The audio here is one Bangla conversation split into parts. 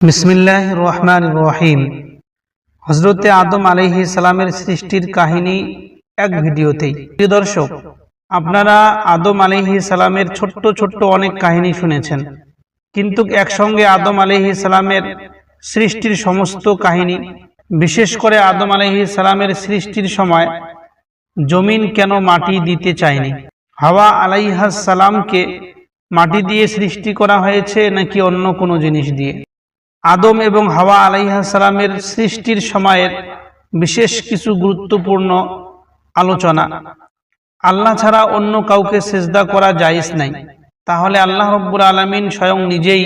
বিসমিল্লাহির রহমানির রহিম। হযরতে আদম আলাইহিস সালামের সৃষ্টির কাহিনী এক ভিডিওতেই। প্রিয় দর্শক, আপনারা আদম আলাইহিস সালামের ছোট্ট ছোট্ট অনেক কাহিনী শুনেছেন, কিন্তু একসঙ্গে আদম আলাইহিস সালামের সৃষ্টির সমস্ত কাহিনী, বিশেষ করে আদম আলাইহিস সালামের সৃষ্টির সময় জমিন কেন মাটি দিতে চায়নি, হাওয়া আলাইহিস সালামকে মাটি দিয়ে সৃষ্টি করা হয়েছে নাকি অন্য কোনো জিনিস দিয়ে, আদম এবং হাওয়া আলাইহিস সালামের সৃষ্টির সময়ের বিশেষ কিছু গুরুত্বপূর্ণ আলোচনা। আল্লাহ ছাড়া অন্য কাউকে সিজদা করা জায়েজ নাই, তাহলে আল্লাহ রাব্বুল আলামিন স্বয়ং নিজেই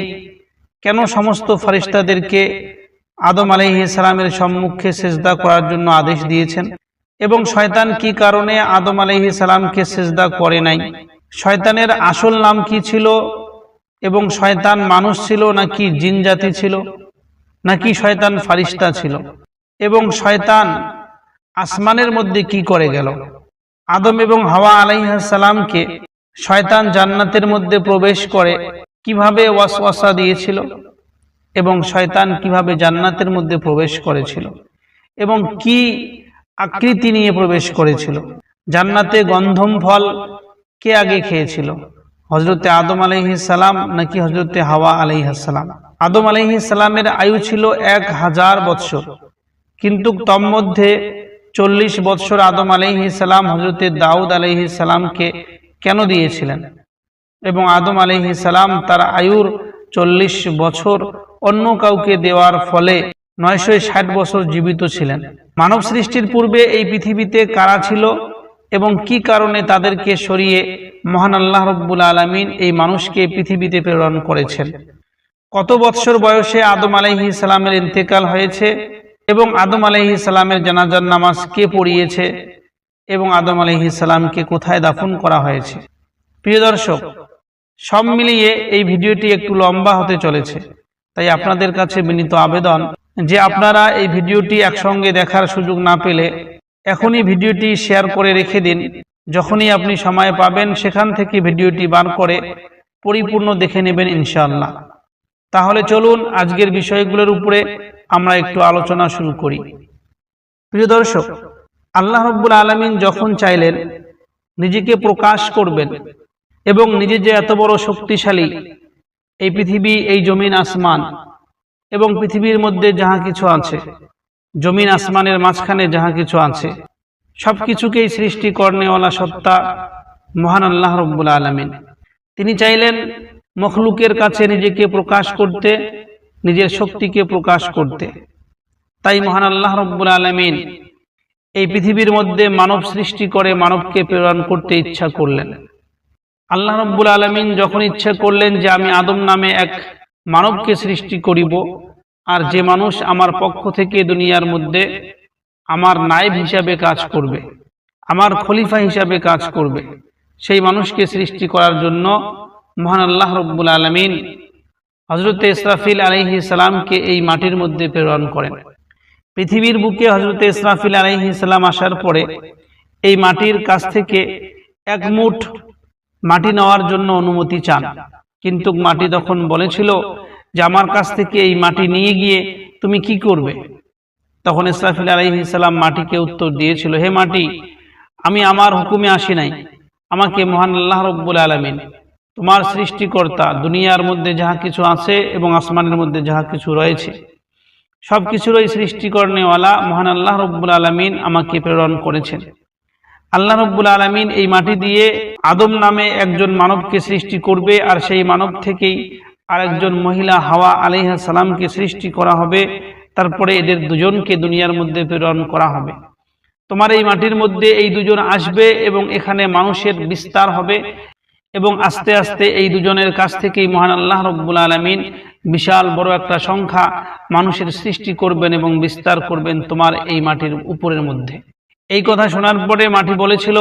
কেন সমস্ত ফেরেশতাদেরকে আদম আলাইহিস সালামের সম্মুখে সিজদা করার জন্য আদেশ দিয়েছেন, এবং শয়তান কি কারণে আদম আলাইহিস সালামকে সিজদা করে নাই, শয়তানের আসল নাম কি ছিল, এবং শয়তান মানুষ ছিল নাকি জিন জাতি ছিল, নাকি শয়তান ফারিস্তা ছিল, এবং শয়তান আসমানের মধ্যে কি করে গেল, আদম এবং হাওয়া আলাইহিস সালামকে শয়তান জান্নাতের মধ্যে প্রবেশ করে কিভাবে ওয়াসওয়াসা দিয়েছিল, এবং শয়তান কিভাবে জান্নাতের মধ্যে প্রবেশ করেছিল, এবং কি আকৃতি নিয়ে প্রবেশ করেছিল, জান্নাতে গন্ধম ফল কে আগে খেয়েছিল, হযরতে আদম আলাইহিস সালাম নাকি হযরতে হাওয়া আলাইহিস সালাম। আদম আলাইহিস সালামের আয়ু ছিল 1000 বৎসর, কিন্তু তন্মধ্যে 40 বৎসর আদম আলাইহিস সালাম হযরতে দাউদ আলাইহিস সালামকে কেন দিয়েছিলেন, এবং আদম আলাইহিস সালাম তার আয়ুর 40 বছর অন্য কাউকে দেওয়ার ফলে 960 বছর জীবিত ছিলেন। মানব সৃষ্টির পূর্বে এই পৃথিবীতে কারা ছিল এবং কি কারণে তাদেরকে সরিয়ে মহান আল্লাহ রাব্বুল আলামিন এই মানুষকে পৃথিবীতে প্রেরণ করেছেন, কত বৎসর বয়সে আদম আলাইহিস সালামের ইন্তেকাল হয়েছে, এবং আদম আলাইহিস সালামের জানাজার নামাজ কে পড়িয়েছে, এবং আদম আলাইহিস সালামকে কোথায় দাফন করা হয়েছে। প্রিয় দর্শক, সব মিলিয়ে এই ভিডিওটি একটু লম্বা হতে চলেছে, তাই আপনাদের কাছে বিনীত আবেদন যে আপনারা এই ভিডিওটি একসঙ্গে দেখার সুযোগ না পেলে এখনই ভিডিওটি শেয়ার করে রেখে দিন। যখনই আপনি সময় পাবেন সেখান থেকে ভিডিওটি বার করে পরিপূর্ণ দেখে নেবেন ইনশাআল্লাহ। তাহলে চলুন আজকের বিষয়গুলোর উপরে আমরা একটু আলোচনা শুরু করি। প্রিয় দর্শক, আল্লাহ রাব্বুল আলামিন যখন চাইলেন নিজেকে প্রকাশ করবেন এবং নিজে যে এত বড় শক্তিশালী, এই পৃথিবী, এই জমিন আসমান এবং পৃথিবীর মধ্যে যাহা কিছু আছে, জমিন আসমানের মাঝখানে যাহা কিছু আছে, সবকিছুকেই সৃষ্টি করনেওয়ালা সত্তা মহান আল্লাহ রাব্বুল আলামিন। তিনি চাইলেন মখলুকের কাছে নিজেকে প্রকাশ করতে, নিজের শক্তিকে প্রকাশ করতে। তাই মহান আল্লাহ রাব্বুল আলামিন এই পৃথিবীর মধ্যে মানব সৃষ্টি করে মানবকে প্রেরণ করতে ইচ্ছা করলেন। আল্লাহ রাব্বুল আলামিন যখন ইচ্ছা করলেন যে আমি আদম নামে এক মানবকে সৃষ্টি করিব, আর যে মানুষ আমার পক্ষ থেকে দুনিয়ার মধ্যে আমার নায়েব হিসাবে কাজ করবে, আমার খলিফা হিসাবে কাজ করবে, সেই মানুষকে সৃষ্টি করার জন্য মহান আল্লাহ রাব্বুল আলামিন হযরতে ইসরাফিল আলাইহিস সালামকে এই মাটির মধ্যে প্রেরণ করেন। পৃথিবীর বুকে হযরতে ইসরাফিল আলাইহিস সালাম আসার পরে এই মাটির কাছ থেকে এক মুঠ মাটি নেওয়ার জন্য অনুমতি চান, কিন্তু মাটি তখন বলেছিল যে আমার কাছ থেকে এই মাটি নিয়ে গিয়ে তুমি কি করবে। তখন ইসরাফিল আলাইহিস সালাম মাটিকে উত্তর দিয়েছিল, হে মাটি, আমি আমার হুকুমে আসি নাই, আমাকে মহান আল্লাহ রাব্বুল আলামিন, তোমার সৃষ্টিকর্তা, দুনিয়ার মধ্যে যাহা কিছু আছে এবং আসমানের মধ্যে যাহা কিছু রয়েছে সব কিছুরই সৃষ্টি করনেওয়ালা মহান আল্লাহ রাব্বুল আলামিন আমাকে প্রেরণ করেছেন। আল্লাহ রাব্বুল আলামিন এই মাটি দিয়ে আদম নামে একজন মানবকে সৃষ্টি করবে, আর সেই মানব থেকেই আরেকজন মহিলা হাওয়া আলাইহিস সালামকে সৃষ্টি করা হবে, তারপরে এদের দুজনকে দুনিয়ার মধ্যে প্রেরণ করা হবে। তোমার এই মাটির মধ্যে এই দুজন আসবে এবং এখানে মানুষের বিস্তার হবে, এবং আস্তে আস্তে এই দুজনের কাছ থেকেই মহান আল্লাহ রাব্বুল আলামিন বিশাল বড় একটা সংখ্যা মানুষের সৃষ্টি করবেন এবং বিস্তার করবেন তোমার এই মাটির উপরের মধ্যে। এই কথা শোনার পরে মাটি বলেছিল,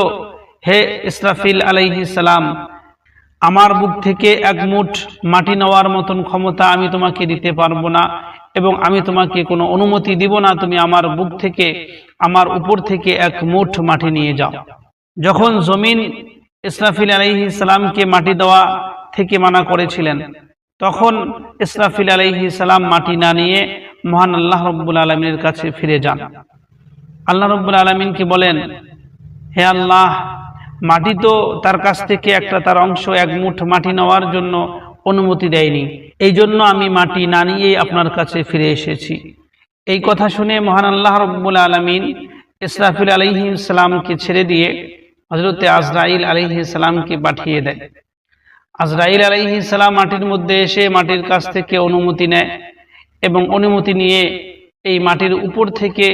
হে ইসরাফিল আলাইহিস সালাম, আমার বুক থেকে এক মুঠ মাটি নেওয়ার মতন ক্ষমতা আমি তোমাকে দিতে পারবো না, এবং আমি তোমাকে কোনো অনুমতি দিব না তুমি আমার বুক থেকে, আমার উপর থেকে এক মুঠ মাটি নিয়ে যাও। যখন জমিন ইসরাফিল আলাইহিস সালামকে মাটি দেওয়া থেকে মানা করেছিলেন, তখন ইসরাফিল আলাইহিস সালাম মাটি না নিয়ে মহান আল্লাহ রাব্বুল আলামিনের কাছে ফিরে যান। আল্লাহ রাব্বুল আলামিনকে বলেন, হে আল্লাহ, মাটি তো তার কাছ থেকে একটা তার অংশ এক মুঠ মাটি নেওয়ার জন্য অনুমতি দেয়নি, এই জন্য আমি মাটি না নিয়েই আপনার কাছে ফিরে এসেছি। এই কথা শুনে মহান আল্লাহ রাব্বুল আলামিন ইসরাফিল আলাইহিস সালামকে ছেড়ে দিয়ে হযরতে আজরাইল আলাইহিস সালামকে পাঠিয়ে দেয়। আজরাইল আলাইহিস সালাম মাটির মধ্যে এসে মাটির কাছ থেকে অনুমতি নেয় এবং অনুমতি নিয়ে এই মাটির উপর থেকে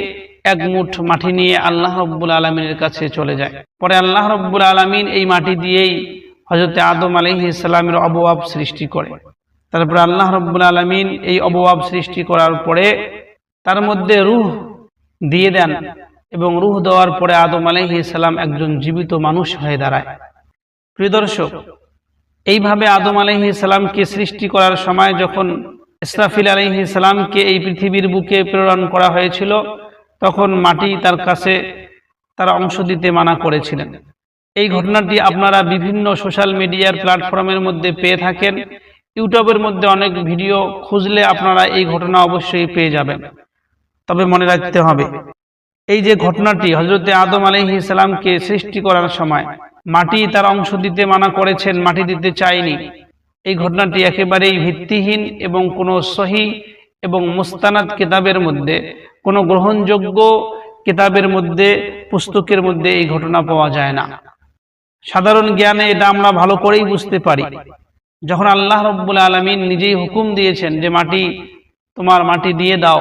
এক মুঠ মাটি নিয়ে আল্লাহ রাব্বুল আলামিনের কাছে চলে যায়। পরে আল্লাহ রাব্বুল আলামিন এই মাটি দিয়েই হযরতে আদম আলাইহিস সালামের অবয়ব সৃষ্টি করে। তারপরে আল্লাহ রাব্বুল আলামিন এই অবয়ব সৃষ্টি করার পরে তার মধ্যে রূহ দিয়ে দেন এবং রূহ দেওয়ার পরে আদম আলাইহিস সালাম একজন জীবিত মানুষ হয়ে দাঁড়ায়। প্রিয় দর্শক, এইভাবে আদম আলাইহিস সালামকে সৃষ্টি করার সময় যখন ইসরাফিল আলাইহিস সালামকে এই পৃথিবীর বুকে প্রেরণ করা হয়েছিল, তখন মাটি তার কাছে তার অংশ দিতে মানা করেছিলেন। এই ঘটনাটি আপনারা বিভিন্ন সোশ্যাল মিডিয়ার প্ল্যাটফর্মের মধ্যে পেয়ে থাকেন। ইউটিউবের মধ্যে অনেক ভিডিও খুঁজলে আপনারা এই ঘটনা অবশ্যই পেয়ে যাবেন। তবে মনে রাখতে হবে, এই যে ঘটনাটি হযরতে আদম আলাইহিস সালামকে সৃষ্টি করার সময় মাটি তার অংশ দিতে মানা করেছেন, মাটি দিতে চায়নি, এই ঘটনাটি একেবারেই ভিত্তিহীন এবং কোনো সহিহ এবং মুস্তানাদ কিতাবের মধ্যে, কোনো গ্রহণযোগ্য কিতাবের মধ্যে, পুস্তকের মধ্যে এই ঘটনা পাওয়া যায় না। সাধারণ জ্ঞানে এটা আমরা ভালো করেই বুঝতে পারি। যখন আল্লাহ রাব্বুল আলামিন নিজেই হুকুম দিয়েছেন যে মাটি, তোমার মাটি দিয়ে দাও,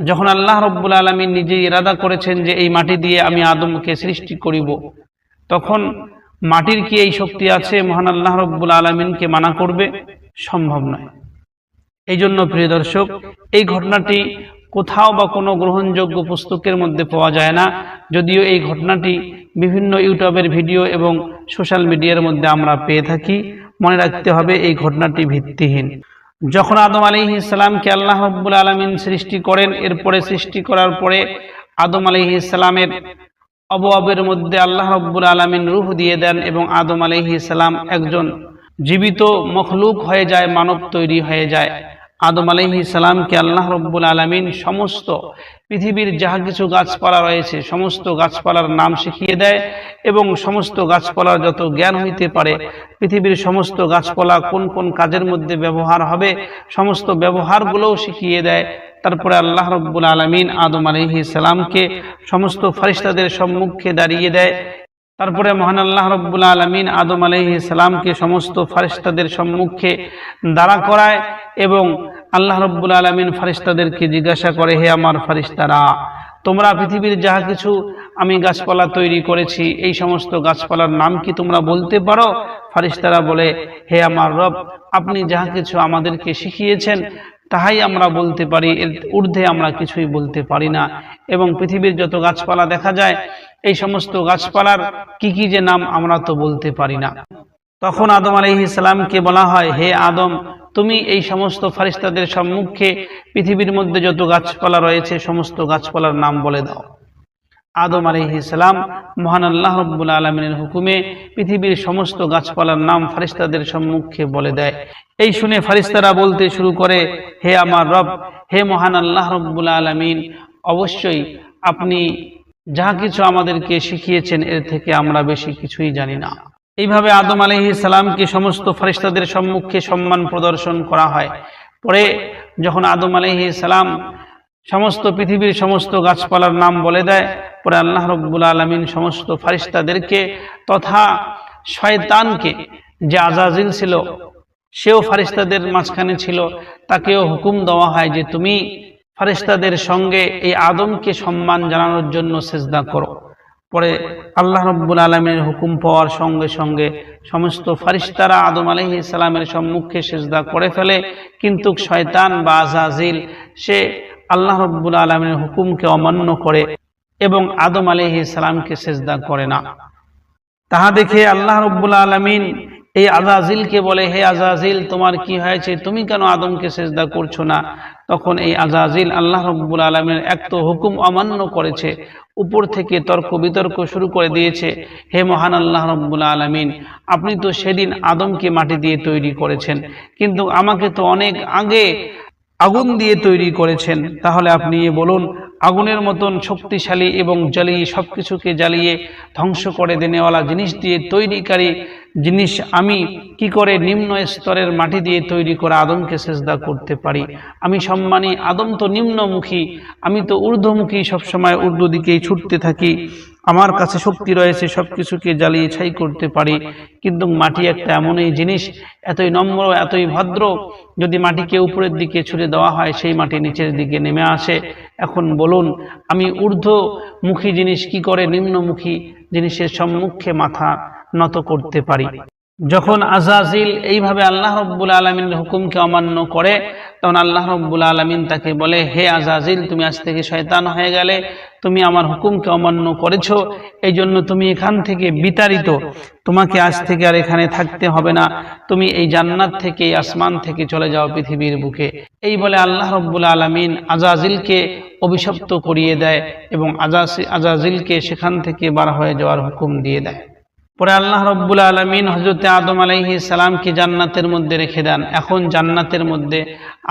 যখন আল্লাহ রাব্বুল আলামিন নিজেই ইরাদা করেছেন যে এই মাটি দিয়ে আমি আদমকে সৃষ্টি করিব, তখন মাটির কি এই শক্তি আছে মহান আল্লাহ রাব্বুল আলামিনকে মানা করবে? সম্ভব নয়। এই জন্য প্রিয় দর্শক, এই ঘটনাটি কোথাও বা কোনো গ্রহণযোগ্য পুস্তকের মধ্যে পাওয়া যায় না, যদিও এই ঘটনাটি বিভিন্ন ইউটিউবের ভিডিও এবং সোশ্যাল মিডিয়ার মধ্যে আমরা পেয়ে থাকি। মনে রাখতে হবে, এই ঘটনাটি ভিত্তিহীন। যখন আদম আলাইহিস সালামকে আল্লাহ রাব্বুল আলামিন সৃষ্টি করেন, এরপরে সৃষ্টি করার পরে আদম আলাইহিস সালামের অবয়বের মধ্যে আল্লাহ রাব্বুল আলামিন রূহ দিয়ে দেন এবং আদম আলাইহিস সালাম একজন জীবিত মখলুক হয়ে যায়, মানব তৈরি হয়ে যায়। আদম আলাইহিস সালামকে আল্লাহ রাব্বুল আলামিন সমস্ত পৃথিবীর যাহা কিছু গাছপালা রয়েছে সমস্ত গাছপালার নাম শিখিয়ে দেয় এবং সমস্ত গাছপালার যত জ্ঞান হইতে পারে, পৃথিবীর সমস্ত গাছপালা কোন কোন কাজের মধ্যে ব্যবহার হবে, সমস্ত ব্যবহারগুলোও শিখিয়ে দেয়। তারপরে আল্লাহ রাব্বুল আলামিন আদম আলাইহিস সালামকে সমস্ত ফেরেশতাদের সম্মুখে দাঁড়িয়ে দেয়। তারপরে মহান আল্লাহ রাব্বুল আলামিন আদম আলাইহিস সালামকে সমস্ত ফেরেশতাদের সম্মুখে দাঁড়া করায় এবং আল্লাহ রাব্বুল আলামিন ফেরেশতাদেরকে জিজ্ঞাসা করে, হে আমার ফেরেশতারা, তোমরা পৃথিবীর যাহা কিছু আমি গাছপালা তৈরি করেছি, এই সমস্ত গাছপালার নাম কি তোমরা বলতে পারো? ফেরেশতারা বলে, হে আমার রব, আপনি যাহা কিছু আমাদেরকে শিখিয়েছেন তাহাই আমরা বলতে পারি, এর ঊর্ধ্বে আমরা কিছুই বলতে পারি না। এবং পৃথিবীর যত গাছপালা দেখা যায়, এই সমস্ত গাছপালার কি কি যে নাম আমরা তো বলতে পারি না। তখন আদম আলাইহিস সালামকে বলা হয়, হে আদম, তুমি এই সমস্ত ফেরেশতাদের সম্মুখে পৃথিবীর মধ্যে যত গাছপালা রয়েছে সমস্ত গাছপালার নাম বলে দাও। আদম আলাইহিস সালাম মহান আল্লাহ রাব্বুল আলামিনের হুকুমে পৃথিবীর সমস্ত গাছপালার নাম ফেরেশতাদের সম্মুখে বলে দেয়। এই শুনে ফেরেশতারা বলতে শুরু করে, হে আমার রব, হে মহান আল্লাহ রাব্বুল আলামিন, অবশ্যই আপনি যাহা কিছু আমাদেরকে শিখিয়েছেন এর থেকে আমরা বেশি কিছুই জানি না। এইভাবে আদম আলাইহিস সালামকে সমস্ত ফেরেশতাদের সম্মুখে সম্মান প্রদর্শন করা হয়। পরে যখন আদম আলাইহিস সালাম সমস্ত পৃথিবীর সমস্ত গাছপালার নাম বলে দেয়, পরে আল্লাহ রাব্বুল আলামিন সমস্ত ফেরেশতাদেরকে তথা শয়তানকে, যে আজাজিল ছিল সেও ফেরেশতাদের মাঝখানে ছিল, তাকেও হুকুম দেওয়া হয় যে তুমি ফেরেশতাদের সঙ্গে এই আদমকে সম্মান জানানোর জন্য সিজদা করো। পরে আল্লাহ রাব্বুল আলামিনের হুকুম পাওয়ার সঙ্গে সঙ্গে সমস্ত ফেরেশতারা আদম আলাইহিস সালামের সম্মুখে সিজদা করে ফেলে, কিন্তু শয়তান বা আজাজিল সে আল্লাহ রাব্বুল আলামিনের হুকুমকে অমান্য করে এবং আদম আলাইহিস সালামকে সিজদা করে না। তাহা দেখে আল্লাহ রাব্বুল আলামিন এই আজাজিলকে বলে, হে আজাজিল, তোমার কি হয়েছে, তুমি কেন আদমকে সিজদা করছো না? তখন এই আজাজিল আল্লাহ রাব্বুল আলামিনের এক তো হুকুম অমান্য করেছে, উপর থেকে তর্ক বিতর্ক শুরু করে দিয়েছে, হে মহান আল্লাহ রাব্বুল আলামিন, আপনি তো সেদিন আদমকে মাটি দিয়ে তৈরি করেছেন, কিন্তু আমাকে তো অনেক আগে আগুন দিয়ে তৈরি করেছেন। তাহলে আপনি বলুন, আগুনের মতন শক্তিশালী এবং জ্বালিয়ে সবকিছুকে জ্বালিয়ে ধ্বংস করে দেনেওয়ালা জিনিস দিয়ে তৈরিকারী জিনিস আমি কি করে নিম্ন স্তরের মাটি দিয়ে তৈরি করা আদমকে সেজদা করতে পারি? আমি সম্মানী, আদম তো নিম্নমুখী, আমি তো ঊর্ধ্বমুখী, সবসময় ঊর্ধ্ব দিকেই ছুটতে থাকি, আমার কাছে শক্তি রয়েছে, সবকিছুকে জ্বালিয়ে ছাই করতে পারি। কিন্তু মাটি একটা এমনই জিনিস, এতই নম্র, এতই ভদ্র, যদি মাটিকে উপরের দিকে ছুড়ে দেওয়া হয় সেই মাটি নিচের দিকে নেমে আসে। এখন বলুন, আমি ঊর্ধ্বমুখী জিনিস কি করে নিম্নমুখী জিনিসের সম্মুখে মাথা নত করতে পারি? যখন আজাজিল এইভাবে আল্লাহ রাব্বুল আলামিনের হুকুমকে অমান্য করে, তখন আল্লাহ রাব্বুল আলামিন তাকে বলে, হে আজাজিল, তুমি আজ থেকে শয়তান হয়ে গেলে, তুমি আমার হুকুমকে অমান্য করেছো, এই জন্য তুমি এখান থেকে বিতাড়িত, তোমাকে আজ থেকে আর এখানে থাকতে হবে না, তুমি এই জান্নাত থেকে, এই আসমান থেকে চলে যাও পৃথিবীর বুকে। এই বলে আল্লাহ রাব্বুল আলামিন আজাজিলকে অভিশপ্ত করিয়ে দেয় এবং আজাজিলকে সেখান থেকে বার হয়ে যাওয়ার হুকুম দিয়ে দেয়। পরে আল্লাহ রাব্বুল আলামিন হযরত আদম আলাইহিস সালামকে জান্নাতের মধ্যে রেখে দেন। এখন জান্নাতের মধ্যে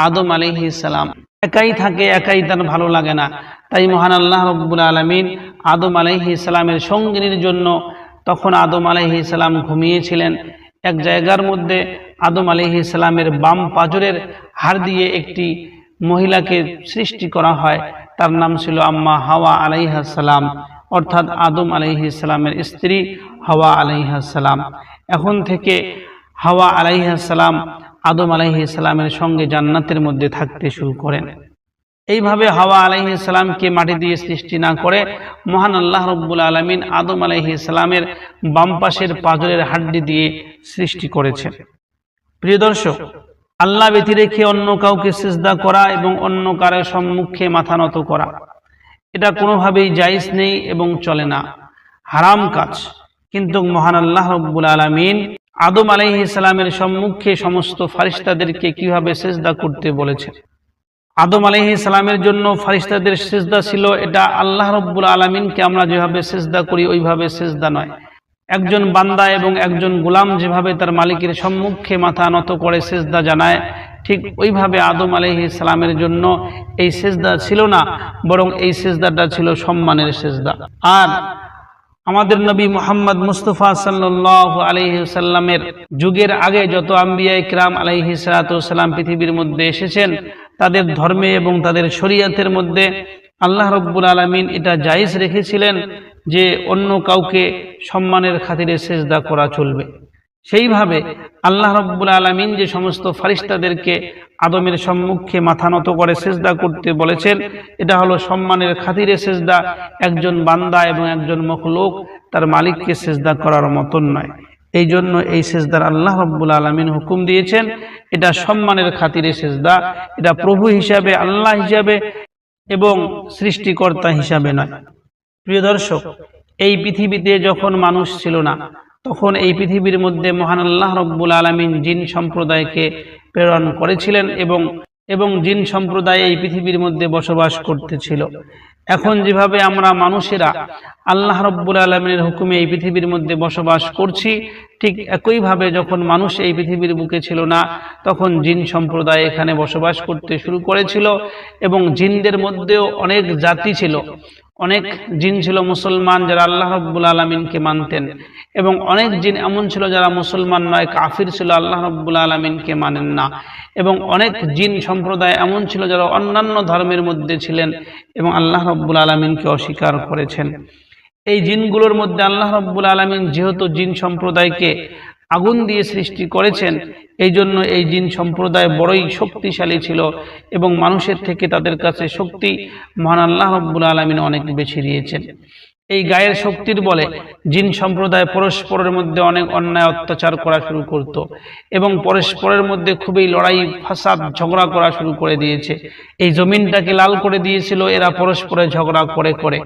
আদম আলাইহিস সালাম একাই থাকে, একাই তার ভালো লাগে না, তাই মহান আল্লাহ রাব্বুল আলামিন আদম আলাইহিস সালামের সঙ্গিনীর জন্য, তখন আদম আলাইহিস সালাম ঘুমিয়েছিলেন, এক জায়গার মধ্যে আদম আলাইহিস সালামের বাম পাজরের হাড় দিয়ে একটি মহিলাকে সৃষ্টি করা হয়, তার নাম ছিল আম্মা হাওয়া আলাইহিস সালাম, অর্থাৎ আদম আলাইহিস সালামের স্ত্রী হাওয়া আলাইহিস সালাম। এখন থেকে হাওয়া আলাইহিস সালাম আদম আলাইহিস সালামের সঙ্গে জান্নাতের মধ্যে থাকতে শুরু করেন। এইভাবে হাওয়া আলাইহিস সালামকে মাটি দিয়ে সৃষ্টি না করে মহান আল্লাহ রাব্বুল আলামিন আদম আলাইহিস সালামের বাম পাশের পাজরের হাড্ডি দিয়ে সৃষ্টি করেছেন। প্রিয় দর্শক, আল্লাহ ব্যতি রেখে অন্য কাউকে সিজদা করা এবং অন্য কারো সম্মুখে মাথা নত করা, এটা কোনোভাবেই জায়েজ নেই এবং চলে না, হারাম কাজ। কিন্তু মহান আল্লাহ রাব্বুল আলামিন আদম আলাইহিস সালামের সম্মুখে সমস্ত ফেরেশতাদেরকে কিভাবে সিজদা করতে বলেছেন। আদম আলাইহিস সালামের জন্য ফেরেশতাদের সিজদা ছিল, এটা আল্লাহ রাব্বুল আলামিনকে আমরা যেভাবে সিজদা করি ওইভাবে সিজদা নয়। একজন বান্দা এবং একজন গোলাম যেভাবে তার মালিকের সম্মুখে মাথা নত করে সিজদা জানায়, ঠিক ওইভাবে আদম আলাইহিস সালামের জন্য এই সিজদা ছিল না, বরং এই সিজদাটা ছিল সম্মানের সিজদা। আর আমাদের নবী মুহাম্মদ মুস্তাফা সাল্লাল্লাহু আলাইহি ওয়াসাল্লামের যুগের আগে যত আম্বিয়া ইকরাম আলাইহিস সালাতু ওয়াসসালাম পৃথিবীর মধ্যে এসেছেন, তাদের ধর্মে এবং তাদের শরীয়তের মধ্যে আল্লাহ রাব্বুল আলামিন এটা জায়েজ রেখেছিলেন যে অন্য কাউকে সম্মানের খাতিরে সিজদা করা চলবে। সেইভাবে আল্লাহ রাব্বুল আলামিন যে সমস্ত ফেরেশতাদেরকে আদমের সম্মুখে মাথা নত করে সিজদা করতে বলেছেন, এটা হলো সম্মানের খাতিরে সিজদা, একজন বান্দা এবং একজন মখলুক তার মালিককে সিজদা করার মতন নয়। এই জন্য এই সিজদার আল্লাহ রাব্বুল আলামিন হুকুম দিয়েছেন, এটা সম্মানের খাতিরে সিজদা, এটা প্রভু হিসাবে, আল্লাহ হিসাবে এবং সৃষ্টিকর্তা হিসাবে নয়। প্রিয় দর্শক, এই পৃথিবীতে যখন মানুষ ছিল না, তখন এই পৃথিবীর মধ্যে মহান আল্লাহ রাব্বুল আলামিন জিন সম্প্রদায়কে প্রেরণ করেছিলেন এবং জিন সম্প্রদায় এই পৃথিবীর মধ্যে বসবাস করতেছিল। এখন যেভাবে আমরা মানুষেরা আল্লাহ রাব্বুল আলামিনের হুকুমে এই পৃথিবীর মধ্যে বসবাস করছি, ঠিক একইভাবে যখন মানুষ এই পৃথিবীর বুকে ছিল না, তখন জিন সম্প্রদায় এখানে বসবাস করতে শুরু করেছিল এবং জিনদের মধ্যেও অনেক জাতি ছিল। অনেক জিন ছিল মুসলমান যারা আল্লাহ রাব্বুল আলামিনকে মানতেন, এবং অনেক জিন এমন ছিল যারা মুসলমান নয়, কাফির ছিল, আল্লাহ রাব্বুল আলামিনকে মানেন না। এবং অনেক জিন সম্প্রদায় এমন ছিল যারা অন্যান্য ধর্মের মধ্যে ছিলেন এবং আল্লাহ রাব্বুল আলামিনকে অস্বীকার করেছেন। এই জিনগুলোর মধ্যে আল্লাহ রাব্বুল আলামিন যেহেতু জিন সম্প্রদায়কে আগুন দিয়ে সৃষ্টি করেছেন, এই জন্য এই জিন সম্প্রদায় বড়ই শক্তিশালী ছিল এবং মানুষের থেকে তাদের কাছে শক্তি মহান আল্লাহ রাব্বুল আলামিন অনেক বেশি দিয়েছেন। এই গায়ের শক্তির বলে জিন সম্প্রদায় পরস্পরের মধ্যে অনেক অন্যায় অত্যাচার করা শুরু করত এবং পরস্পরের মধ্যে খুবই লড়াই, ফাসাদ, ঝগড়া করা শুরু করে দিয়েছে। এই জমিনটাকে লাল করে দিয়েছিল এরা পরস্পরে ঝগড়া করে করে।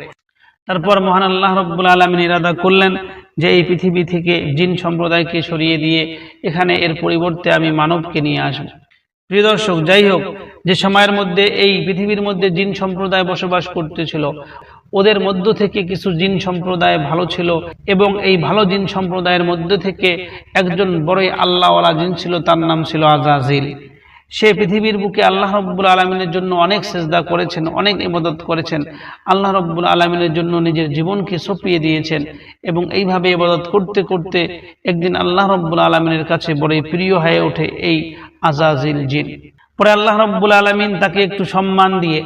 তারপর মহান আল্লাহ রাব্বুল আলামিন ইরাদা করলেন যে এই পৃথিবী থেকে জিন সম্প্রদায়কে সরিয়ে দিয়ে এখানে এর পরিবর্তে আমি মানবকে নিয়ে আসব। প্রিয় দর্শক, যাই হোক, যে সময়ের মধ্যে এই পৃথিবীর মধ্যে জিন সম্প্রদায় বসবাস করতেছিল, ওদের মধ্য থেকে কিছু জিন সম্প্রদায় ভালো ছিল এবং এই ভালো জিন সম্প্রদায়ের মধ্যে থেকে একজন বড়ই আল্লাহওয়ালা জিন ছিল, তার নাম ছিল আজাজিল। সে পৃথিবীর বুকে আল্লাহ রব্বুল আলমিনের জন্য অনেক সেজদা করেছেন, অনেক ইবাদত করেছেন, আল্লাহ রব্বুল আলমিনের জন্য নিজের জীবনকে সঁপিয়ে দিয়েছেন এবং এইভাবে ইবাদত করতে করতে একদিন আল্লাহ রব্বুল আলমিনের কাছে বড়ই প্রিয় হয়ে ওঠে এই আজাজিল জিন। পরে আল্লাহ রব্বুল আলমিন তাকে একটু সম্মান দিয়ে,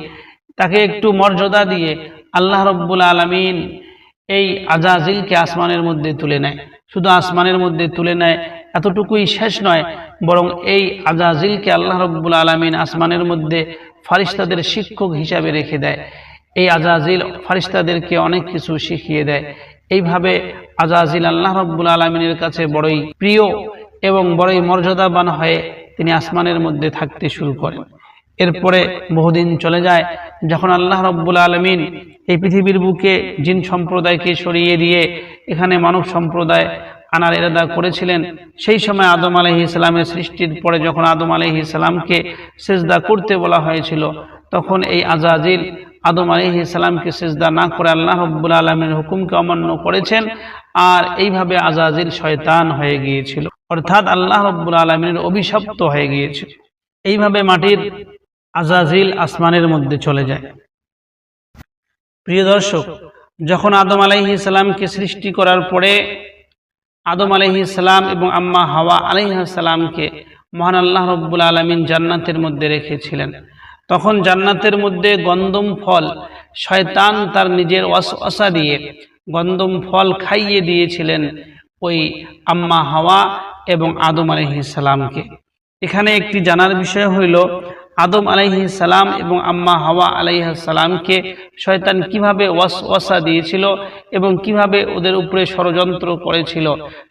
তাকে একটু মর্যাদা দিয়ে আল্লাহ রব্বুল আলমিন এই আজাজিলকে আসমানের মধ্যে তুলে নেয়। শুধু আসমানের মধ্যে তুলে নেয় এতটুকুই শেষ নয়, বরং এই আজাজিলকে আল্লাহ রব্বুল আলমিন আসমানের মধ্যে ফারিস্তাদের শিক্ষক হিসাবে রেখে দেয়। এই আজাজিল ফারিস্তাদেরকে অনেক কিছু শিখিয়ে দেয়। এইভাবে আজাজিল আল্লাহ রব্বুল আলমিনের কাছে বড়ই প্রিয় এবং বড়ই মর্যাদাবান হয়ে তিনি আসমানের মধ্যে থাকতে শুরু করেন। এরপরে বহুদিন চলে যায়, যখন আল্লাহ রব্বুল আলমিন এই পৃথিবীর বুকে জিন সম্প্রদায়কে সরিয়ে দিয়ে এখানে মানব সম্প্রদায় আনার ইরাদা করেছিলেন, সেই সময় আদম আলাইহিস সালামের সৃষ্টির পরে যখন আদম আলাইহিস সালামকে সিজদা করতে বলা হয়েছিল, তখন এই আজাজিল আদম আলাইহিস সালামকে সিজদা না করে আল্লাহ রব্বুল আলমিনের হুকুমকে অমান্য করেছেন, আর এইভাবে আজাজিল শয়তান হয়ে গিয়েছিল, অর্থাৎ আল্লাহ রব্বুল আলমিনের অভিশপ্ত হয়ে গিয়েছিল। এইভাবে মাটির আজাজিল আসমানের মধ্যে চলে যায়। প্রিয় দর্শক, যখন আদম আলাইহিস সালামকে সৃষ্টি করার পরে আদম আলাইহিস সালাম এবং আম্মা হাওয়া আলাইহিস সালামকে মহান আল্লাহ রব্বুল আলামিন জান্নাতের মধ্যে রেখেছিলেন, তখন জান্নাতের মধ্যে গন্ধম ফল শয়তান তার নিজের ওয়াসওয়াসা দিয়ে গন্ধম ফল খাইয়ে দিয়েছিলেন ওই আম্মা হাওয়া এবং আদম আলাইহিস সালামকে। এখানে একটি জানার বিষয় হইল, আদম আলাইহিস সালাম এবং আম্মা হাওয়া আলাইহিস সালামকে শয়তান কিভাবে ওয়াসওয়াসা দিয়েছিল এবং কিভাবে ওদের উপরে ষড়যন্ত্র করেছিল।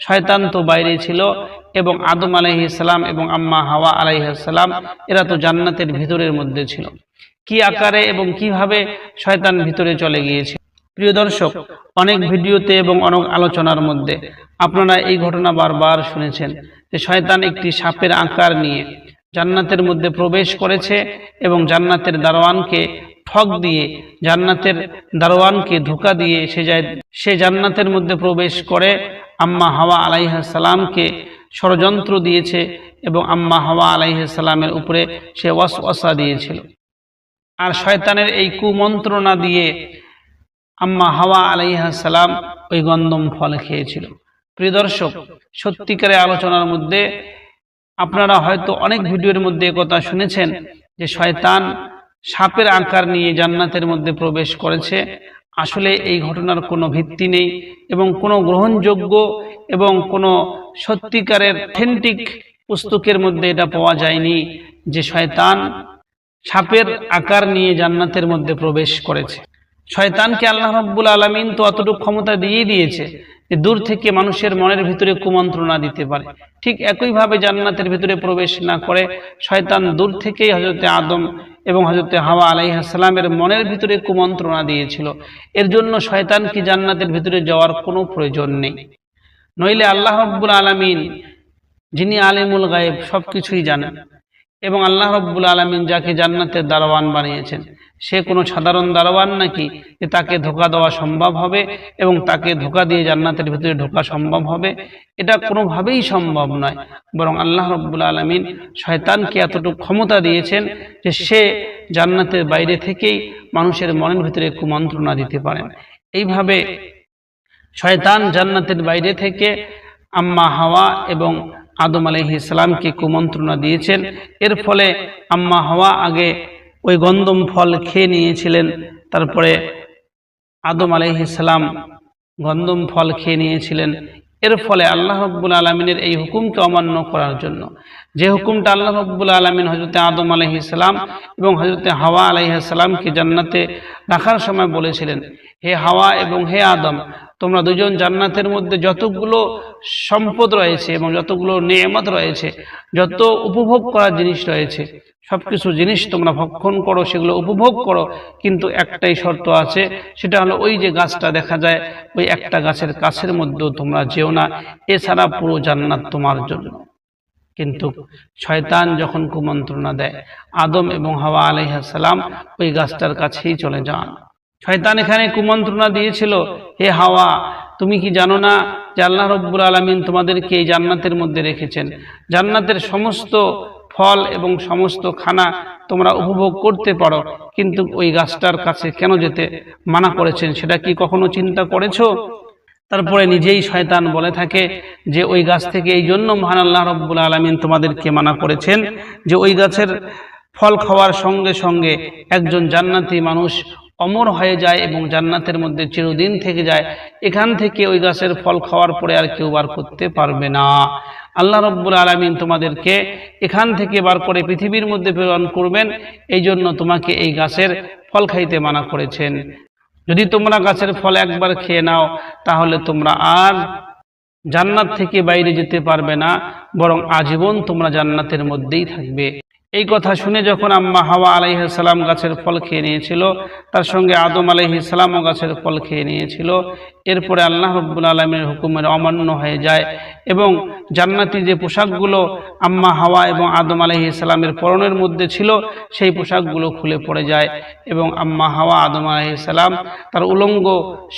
শয়তান তো বাইরে ছিল এবং আদম আলাইহিস সালাম এবং আম্মা হাওয়া আলাইহিস সালাম এরা তো জান্নাতের ভিতরের মধ্যে ছিল। কি আকারে এবং কিভাবে শয়তান ভিতরে চলে গিয়েছে। প্রিয় দর্শক, অনেক ভিডিওতে এবং অনেক আলোচনার মধ্যে আপনারা এই ঘটনা বারবার শুনেছেন যে শয়তান একটি সাপের আকার নিয়ে জান্নাতের মধ্যে প্রবেশ করেছে এবং জান্নাতের দারোয়ানকে ঠক দিয়ে, জান্নাতের দারোয়ানকে ধোঁকা দিয়ে সে জান্নাতের মধ্যে প্রবেশ করে আম্মা হাওয়া আলাইহিস সালামকে ষড়যন্ত্র দিয়েছে এবং আম্মা হাওয়া আলাইহিস সালামের উপরে সে ওয়াসওয়াসা দিয়েছিল। আর শয়তানের এই কুমন্ত্রণা দিয়ে আম্মা হাওয়া আলাইহিস সালাম ওই গন্ধম ফল খেয়েছিল। প্রিয় দর্শক, সত্যিকারের আলোচনার মধ্যে আপনারা হয়তো অনেক ভিডিওর মধ্যে কথা শুনেছেন যে শয়তান সাপের আকার নিয়ে জান্নাতের মধ্যে প্রবেশ করেছে। আসলে এই ঘটনার কোনো ভিত্তি নেই এবং কোনো গ্রহণযোগ্য এবং কোনো সত্যিকারের অথেন্টিক পুস্তকের মধ্যে এটা পাওয়া যায়নি যে শয়তান সাপের আকার নিয়ে জান্নাতের মধ্যে প্রবেশ করেছে। শয়তানকে আল্লাহ রাব্বুল আলামিন তো অতটুকু ক্ষমতা দিয়েই দিয়েছে যে দূর থেকে মানুষের মনের ভিতরে কুমন্ত্রণা দিতে পারে। ঠিক একইভাবে জান্নাতের ভিতরে প্রবেশ না করে শয়তান দূর থেকেই হযরতে আদম এবং হযরতে হাওয়া আলাইহিস সালামের মনের ভিতরে কুমন্ত্রণা দিয়েছিল। এর জন্য শয়তানকে জান্নাতের ভিতরে যাওয়ার কোনো প্রয়োজন নেই। নইলে আল্লাহ রাব্বুল আলামিন যিনি আলিমুল গায়েব সবকিছুই জানেন এবং আল্লাহ রাব্বুল আলামিন যাকে জান্নাতের দারোয়ান বানিয়েছেন সে কোনো সাধারণ দারোয়ান নাকি যে তাকে ধোঁকা দেওয়া সম্ভব হবে এবং তাকে ধোঁকা দিয়ে জান্নাতের ভিতরে ঢোকা সম্ভব হবে? এটা কোনোভাবেই সম্ভব নয়। বরং আল্লাহ রাব্বুল আলামিন শয়তানকে এতটুকু ক্ষমতা দিয়েছেন যে সে জান্নাতের বাইরে থেকেই মানুষের মনের ভিতরে কুমন্ত্রণা দিতে পারেন। এইভাবে শয়তান জান্নাতের বাইরে থেকে আম্মা হাওয়া এবং আদম আলাইহিস সালামকে কুমন্ত্রণা দিয়েছেন। এর ফলে আম্মা হাওয়া আগে ওই গন্ধম ফল খেয়ে নিয়েছিলেন, তারপরে আদম আলাইহিস সালাম গন্ধম ফল খেয়ে নিয়েছিলেন। এর ফলে আল্লাহ রাব্বুল আলামিনের এই হুকুমকে অমান্য করার জন্য, যে হুকুমটা আল্লাহ রাব্বুল আলামিন হযরতে আদম আলাইহিস সালাম এবং হযরতে হাওয়া আলাইহিস সালামকে জান্নাতে রাখার সময় বলেছিলেন, হে হাওয়া এবং হে আদম, তোমরা দুজন জান্নাতের মধ্যে যতগুলো সম্পদ রয়েছে এবং যতগুলো নেয়ামত রয়েছে, যত উপভোগ করার জিনিস রয়েছে, সবকিছু জিনিস তোমরা ভক্ষণ করো, সেগুলো উপভোগ করো, কিন্তু একটাই শর্ত আছে, সেটা হলো ওই যে গাছটা দেখা যায় ওই একটা গাছের কাছের মধ্যেও তোমরা যেও না, এছাড়া পুরো জান্নাত তোমার জন্য। কিন্তু শয়তান যখন কুমন্ত্রণা দেয়, আদম এবং হাওয়া আলাইহিস সালাম ওই গাছটার কাছেই চলে যান। শয়তান এখানে কুমন্ত্রণা দিয়েছিল, হে হাওয়া, তুমি কি জানো না যে আল্লাহ রাব্বুল আলামিন তোমাদেরকে এই জান্নাতের মধ্যে রেখেছেন, জান্নাতের সমস্ত ফল এবং সমস্ত খানা তোমরা উপভোগ করতে পারো, কিন্তু ওই গাছটার কাছে কেন যেতে মানা করেছেন সেটা কি কখনো চিন্তা করেছো? তারপরে নিজেই শয়তান বলে থাকে যে ওই গাছ থেকে এই জন্য মহান আল্লাহ রাব্বুল আলামিন তোমাদেরকে মানা করেছেন যে ওই গাছের ফল খাওয়ার সঙ্গে সঙ্গে একজন জান্নাতি মানুষ অমর হয়ে যায় এবং জান্নাতের মধ্যে চিরদিন থেকে যায়। এখান থেকে ওই গাছের ফল খাওয়ার পরে আর কেউ বার করতে পারবে না। আল্লাহ রাব্বুল আলামিন তোমাদেরকে এখান থেকে বার করে পৃথিবীর মধ্যে প্রেরণ করবেন, এই জন্য তোমাকে এই গাছের ফল খাইতে মানা করেছেন। যদি তোমরা গাছের ফল একবার খেয়ে নাও তাহলে তোমরা আর জান্নাত থেকে বাইরে যেতে পারবে না, বরং আজীবন তোমরা জান্নাতের মধ্যেই থাকবে। এই কথা শুনে যখন আম্মা হাওয়া আলাইহিস সালাম গাছের ফল খেয়ে নিয়েছিল, তার সঙ্গে আদম আলাইহিস সালামও গাছের ফল খেয়ে নিয়েছিল, এরপরে আল্লাহ রাব্বুল আলামিনের হুকুমের অমান্য হয়ে যায় এবং জান্নাতি যে পোশাকগুলো আম্মা হাওয়া এবং আদম আলাইহিস সালামের পরনের মধ্যে ছিল সেই পোশাকগুলো খুলে পড়ে যায় এবং আম্মা হাওয়া আদম আলাইহিস সালাম তার উলঙ্গ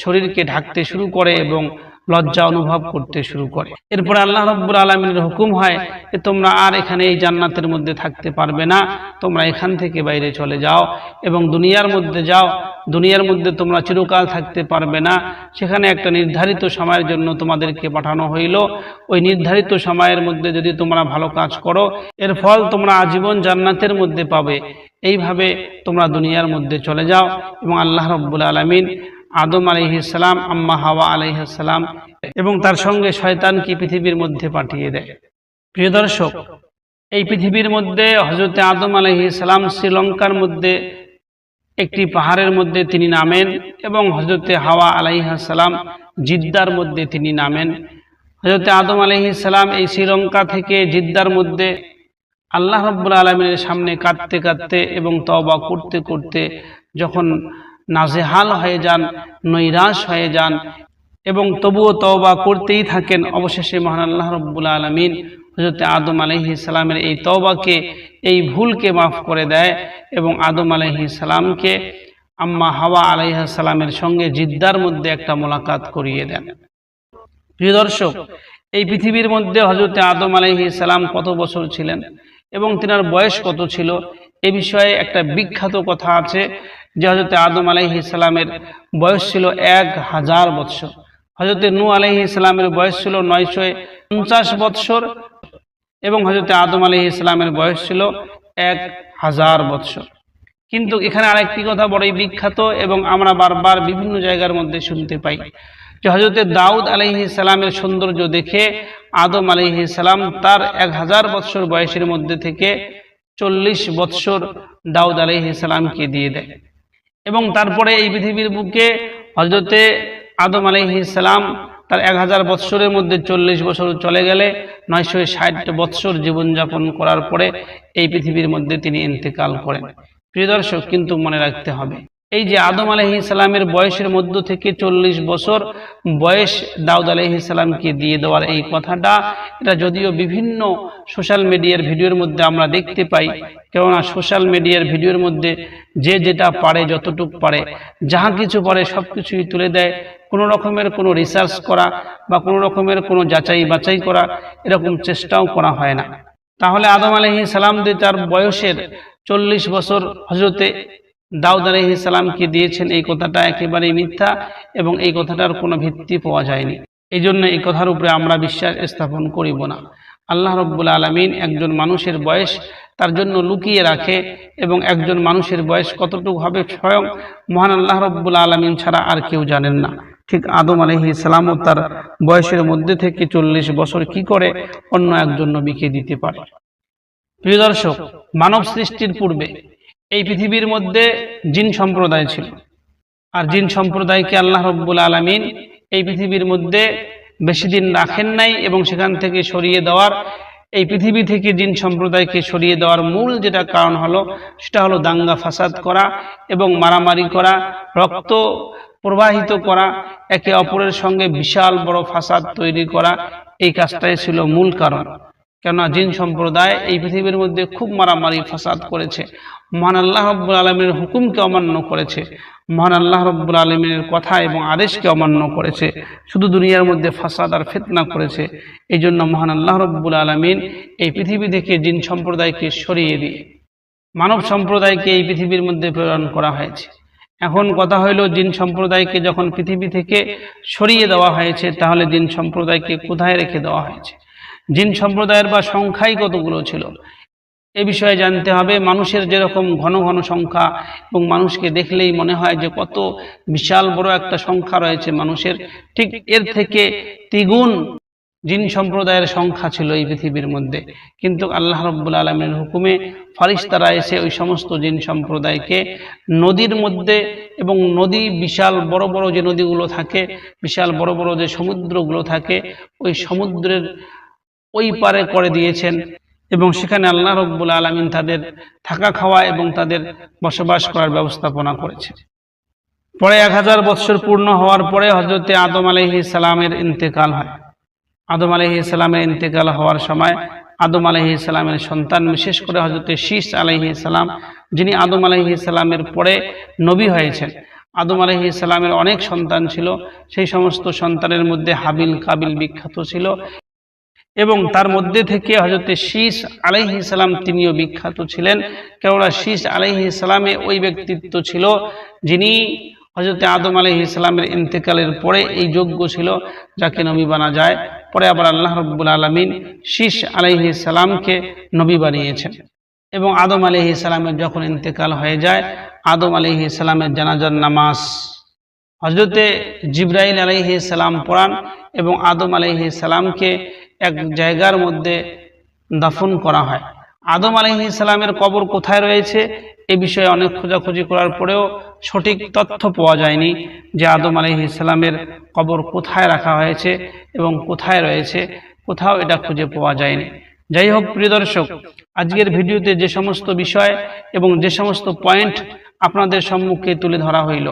শরীরকে ঢাকতে শুরু করে এবং লজ্জা অনুভব করতে শুরু করে। এরপরে আল্লাহ রাব্বুল আলামিনের হুকুম হয় যে তোমরা আর এখানে এই জান্নাতের মধ্যে থাকতে পারবে না, তোমরা এখান থেকে বাইরে চলে যাও এবং দুনিয়ার মধ্যে যাও। দুনিয়ার মধ্যে তোমরা চিরকাল থাকতে পারবে না, সেখানে একটা নির্ধারিত সময়ের জন্য তোমাদেরকে পাঠানো হইল। ওই নির্ধারিত সময়ের মধ্যে যদি তোমরা ভালো কাজ করো এর ফল তোমরা আজীবন জান্নাতের মধ্যে পাবে। এইভাবে তোমরা দুনিয়ার মধ্যে চলে যাও এবং আল্লাহ রাব্বুল আলামিন আদম আলাইহিস সালাম, আম্মা হাওয়া আলাইহিস সালাম এবং তার সঙ্গে শয়তানকে পৃথিবীর মধ্যে পাঠিয়ে দেয়। প্রিয় দর্শক, এই পৃথিবীর মধ্যে হযরত আদম আলাইহিস সালাম শ্রীলঙ্কার মধ্যে একটি পাহাড়ের মধ্যে তিনি নামেন এবং হযরত হাওয়া আলাইহিস সালাম জিদ্দার মধ্যে তিনি নামেন। হযরত আদম আলাইহিস সালাম এই শ্রীলঙ্কা থেকে জিদ্দার মধ্যে আল্লাহ রাব্বুল আলামিনের সামনে কাঁদতে কাঁদতে এবং তওবা করতে করতে যখন নাজেহাল হয়ে যান, নৈরাশ হয়ে যান এবং তবুও তওবা করতেই থাকেন, অবশেষে মহান আল্লাহ রাব্বুল আলামিন হযরত আদম আলাইহিস সালামের এই তওবাকে, এই ভুলকে মাফ করে দেয় এবং আদম আলাইহিস সালামকে আম্মা হাওয়া আলাইহিস সালামের সঙ্গে জিদ্দার মধ্যে একটা মোলাকাত করিয়ে দেন। প্রিয় দর্শক, এই পৃথিবীর মধ্যে হযরত আদম আলাইহিস সালাম কত বছর ছিলেন এবং তিনার বয়স কত ছিল এ বিষয়ে একটা বিখ্যাত কথা আছে যে হযরত আদম আলাইহিস সালামের বয়স ছিল 1000 বৎসর, হযরত নূহ আলাইহিস সালামের বয়স ছিল 950 বৎসর এবং হযরত আদম আলাইহিস সালামের বয়স ছিল 1000 বৎসর। কিন্তু এখানে আরেকটি কথা বড়ই বিখ্যাত এবং আমরা বারবার বিভিন্ন জায়গার মধ্যে শুনতে পাই যে হযরত দাউদ আলাইহিস সালামের সৌন্দর্য দেখে আদম আলাইহিস সালাম তার 1000 বৎসর বয়সের মধ্যে থেকে 40 বৎসর দাউদ আলাইহিস সালামকে দিয়ে দেয় এবং তারপরে এই পৃথিবীর বুকে হযরত আদম আলাইহিস সালাম তার 1000 বৎসরের মধ্যে 40 বছর চলে গেলে 960 বৎসর জীবনযাপন করার পরে এই পৃথিবীর মধ্যে তিনি ইন্তেকাল করেন। প্রিয় দর্শক, কিন্তু মনে রাখতে হবে এই যে আদম আলাইহিস সালামের বয়সের মধ্য থেকে 40 বছর বয়স দাউদ আলাইহিস সালামকে দিয়ে দেওয়ার এই কথাটা, এটা যদিও বিভিন্ন সোশ্যাল মিডিয়ার ভিডিওর মধ্যে আমরা দেখতে পাই, কেননা সোশ্যাল মিডিয়ার ভিডিওর মধ্যে যে যেটা পারে, যতটুকু পারে, যাহা কিছু পারে সব কিছুই তুলে দেয়। কোনো রকমের কোনো রিসার্চ করা বা কোনো রকমের কোনো যাচাই বাছাই করা এরকম চেষ্টাও করা হয় না। তাহলে আদম আলাইহিস সালাম যে তার বয়সের 40 বছর হযরতে দাউদ আলাইহিস সালামকে দিয়েছেন এই কথাটা একেবারেই মিথ্যা এবং এই কথাটার কোনো ভিত্তি পাওয়া যায়নি। এই জন্য এই কথার উপরে আমরা বিশ্বাস স্থাপন করিব না। আল্লাহ রাব্বুল আলামিন একজন মানুষের বয়স তার জন্য লুকিয়ে রাখে এবং একজন মানুষের বয়স কতটুকু হবে স্বয়ং মহান আল্লাহ রাব্বুল আলামিন ছাড়া আর কেউ জানেন না। ঠিক আদম আলাইহিস সালামও তার বয়সের মধ্যে থেকে 40 বছর কি করে অন্য একজন নবীকে দিতে পারে। প্রিয় দর্শক, মানব সৃষ্টির পূর্বে এই পৃথিবীর মধ্যে জিন সম্প্রদায় ছিল, আর জিন সম্প্রদায়কে আল্লাহ রাব্বুল আলামিন এই পৃথিবীর মধ্যে বেশি দিন রাখেন নাই এবং সেখান থেকে সরিয়ে দেওয়ার, এই পৃথিবী থেকে জিন সম্প্রদায়কে সরিয়ে দেওয়ার মূল যেটা কারণ হলো সেটা হলো দাঙ্গা ফাসাদ করা এবং মারামারি করা, রক্ত প্রবাহিত করা, একে অপরের সঙ্গে বিশাল বড় ফাসাদ তৈরি করা, এই কাজটাই ছিল মূল কারণ। কেননা জিন সম্প্রদায় এই পৃথিবীর মধ্যে খুব মারামারি ফাসাদ করেছে, মহান আল্লাহ রব্বুল আলমীর হুকুমকে অমান্য করেছে, মহান আল্লাহ রব্বুল আলমীর কথা এবং আদেশকে অমান্য করেছে, শুধু দুনিয়ার মধ্যে ফাসাদ আর ফিতনা করেছে। এই জন্য মহান আল্লাহ রব্বুল আলমিন এই পৃথিবী থেকে জিন সম্প্রদায়কে সরিয়ে দিয়ে মানব সম্প্রদায়কে এই পৃথিবীর মধ্যে প্রেরণ করা হয়েছে। এখন কথা হইল, জিন সম্প্রদায়কে যখন পৃথিবী থেকে সরিয়ে দেওয়া হয়েছে, তাহলে জিন সম্প্রদায়কে কোথায় রেখে দেওয়া হয়েছে? জিন সম্প্রদায়ের বা সংখ্যাই কতগুলো ছিল এ বিষয়ে জানতে হবে। মানুষের যেরকম ঘন ঘন সংখ্যা এবং মানুষকে দেখলেই মনে হয় যে কত বিশাল বড় একটা সংখ্যা রয়েছে মানুষের, ঠিক এর থেকে দ্বিগুণ জিন সম্প্রদায়ের সংখ্যা ছিল এই পৃথিবীর মধ্যে। কিন্তু আল্লাহ রাব্বুল আলামিনের হুকুমে ফারিস্তারা এসে ওই সমস্ত জিন সম্প্রদায়কে নদীর মধ্যে, এবং নদী বিশাল বড় বড় যে নদীগুলো থাকে, বিশাল বড় বড় যে সমুদ্রগুলো থাকে, ওই সমুদ্রের ওই পারে করে দিয়েছেন, এবং সেখানে আল্লাহ রাব্বুল আলামিন তাদের থাকা খাওয়া এবং তাদের বসবাস করার ব্যবস্থাপনা করেছে। পরে 1000 বৎসর পূর্ণ হওয়ার পরে হযরতে আদম আলাইহিস সালামের ইন্তেকাল হয়। আদম আলাইহিস সালামের ইন্তেকাল হওয়ার সময় আদম আলাইহিস সালামের সন্তান, বিশেষ করে হযরতে শীস আলাইহিস সালাম, যিনি আদম আলাইহিস সালামের পরে নবী হয়েছেন। আদম আলাইহিস সালামের অনেক সন্তান ছিল, সেই সমস্ত সন্তানের মধ্যে হাবিল কাবিল বিখ্যাত ছিল, এবং তার মধ্যে থেকে হযরতে শীস আলাইহিস সালাম তিনিও বিখ্যাত ছিলেন। কেননা শীস আলাইহিস সালামে ওই ব্যক্তিত্ব ছিল যিনি হযরতে আদম আলাইহিস সালামের ইন্তেকালের পরে এই যোগ্য ছিল যাকে নবী বানা যায়। পরে আবার আল্লাহ রাব্বুল আলামিন শীস আলাইহিস সালামকে নবী বানিয়েছেন। এবং আদম আলাইহিস সালামের যখন ইন্তেকাল হয়ে যায়, আদম আলাইহিস সালামের জানাজার নামাজ হযরতে জিবরাইল আলাইহিস সালাম পড়ান, এবং আদম আলাইহিস সালামকে এক জায়গার মধ্যে দাফন করা হয়। আদম আলাইহিস সালামের কবর কোথায় রয়েছে এ বিষয়ে অনেক খোঁজাখুঁজি করার পরেও সঠিক তথ্য পাওয়া যায়নি যে আদম আলাইহিস সালামের কবর কোথায় রাখা হয়েছে এবং কোথায় রয়েছে, কোথাও এটা খুঁজে পাওয়া যায়নি। যাই হোক প্রিয় দর্শক, আজকের ভিডিওতে যে সমস্ত বিষয় এবং যে সমস্ত পয়েন্ট আপনাদের সম্মুখে তুলে ধরা হইল,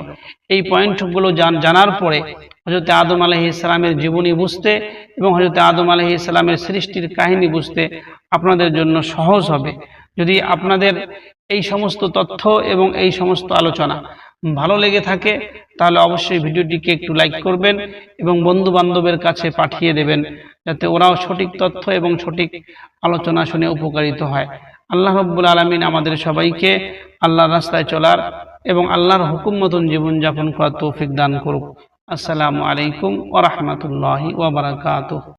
এই পয়েন্টগুলো জানার পরে হযরতে আদম আলাইহিস সালামের জীবনী বুঝতে এবং হযরতে আদম আলাইহিস সালামের সৃষ্টির কাহিনী বুঝতে আপনাদের জন্য সহজ হবে। যদি আপনাদের এই সমস্ত তথ্য এবং এই সমস্ত আলোচনা ভালো লেগে থাকে, তাহলে অবশ্যই ভিডিওটিকে একটু লাইক করবেন এবং বন্ধু বান্ধবের কাছে পাঠিয়ে দেবেন, যাতে ওরাও সঠিক তথ্য এবং সঠিক আলোচনা শুনে উপকারিত হয়। আল্লাহ রাব্বুল আলামিন আমাদের সবাইকে আল্লাহর রাস্তায় চলার এবং আল্লাহর হুকুম মতন জীবনযাপন করার তৌফিক দান করুক। আসসালামু আলাইকুম ওয়া রাহমাতুল্লাহি ওয়া বারাকাতুহু।